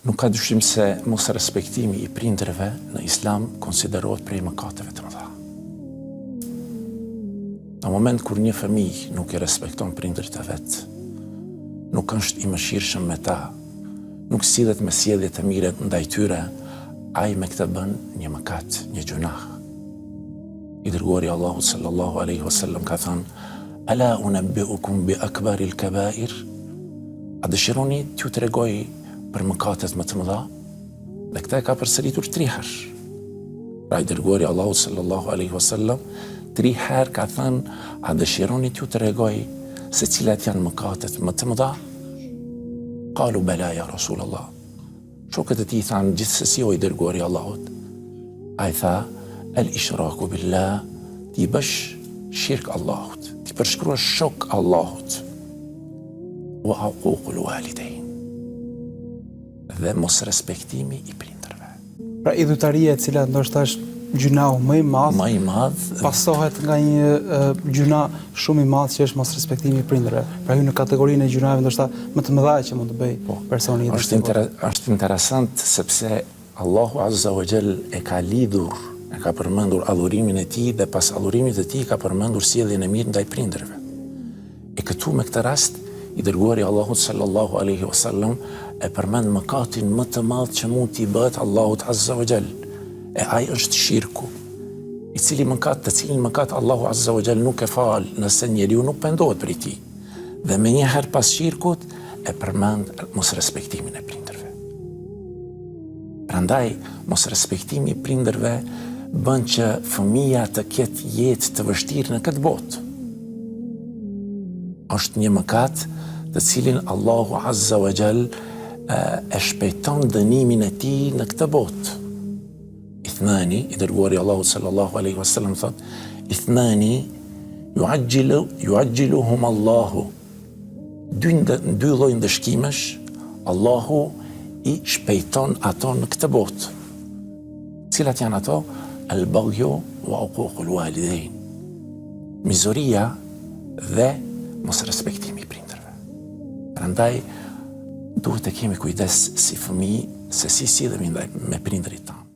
Nuk ka dyshim se mos respektimi I prindërve në Islam konsiderohet prej mëkateve të mëdha. Në moment kur një fëmijë nuk I respekton prindërit e vet, nuk është I mëshirshëm me ta, nuk sillet me sjellje të mira ndaj tyre, ai me këtë bën një mëkat, një gjunah. I dërguari Allahu sallallahu alaihi wasallam ka thënë: "Ala unabbiukum bi akbaril kabair?" A dëshironi t'ju tregoj për mëkatet më të mëdha? Dhe këta e ka përsëritur 3 herë. Pra I dërguari Allahu sallallahu alaihi wasallam 3 herë ka thënë: "A dëshironi t'ju tregoj se cilat janë mëkatet më të mëdha?" Qalu bala ya Rasulullah. Shokët e tij thanë: "Gjithsesi o I dërguari Allahut." Ai tha: "El-ishraku billah", ti bësh shirk Allahut, ti përshkruash shok Allahut. Wa uququl walidain, dhe mos respektimi I prindërve. Pra idhujtaria e cila ndoshta është gjunahu më I madh, pasohet nga një gjuna shumë I madh që është mos respektimi I prindërve. Pra hyn në kategorinë e gjunave ndoshta më të mëdha që mund të bëj personi I Është interesant sepse Allahu Azza wa Jall e ka lidhur, e ka përmendur adhurimin e tij dhe pas adhurimit të tij ka përmendur sjelljen e mirë ndaj prindërve. E këtu me këtë rast I dërguari Allahut sallallahu alaihi wasallam e përmend mëkatin më të madh që mund t'i bëhet Allahut Azza wa Jall. E ai është shirku. Të cilin mëkat Allahu Azza wa Jall nuk e fal nëse njeriu nuk pendohet prej tij. Dhe me një herë pas shirkut e përmend mos respektimin e prindërve. Prandaj mos respektimi I prindërve bën që fëmia të ketë jetë të vështirë në këtë botë. Është një mëkat të cilin Allahu Azza wa Jall e shpejton dënimin e tij në këtë botë. Ithnani, I dërguari Allahu sallallahu alaihi wasallam thot: "Ithnani yuajjiluhum Allahu." Dy lloj ndëshkimesh, Allahu I shpejton ato në këtë botë. Cilat janë ato? El-baghyu wa uququl walidain. Mizoria dhe mos respektimi I prindërve. Prandaj duhet të kemi kujdes si fëmijë se si sillemi me prindërit tanë.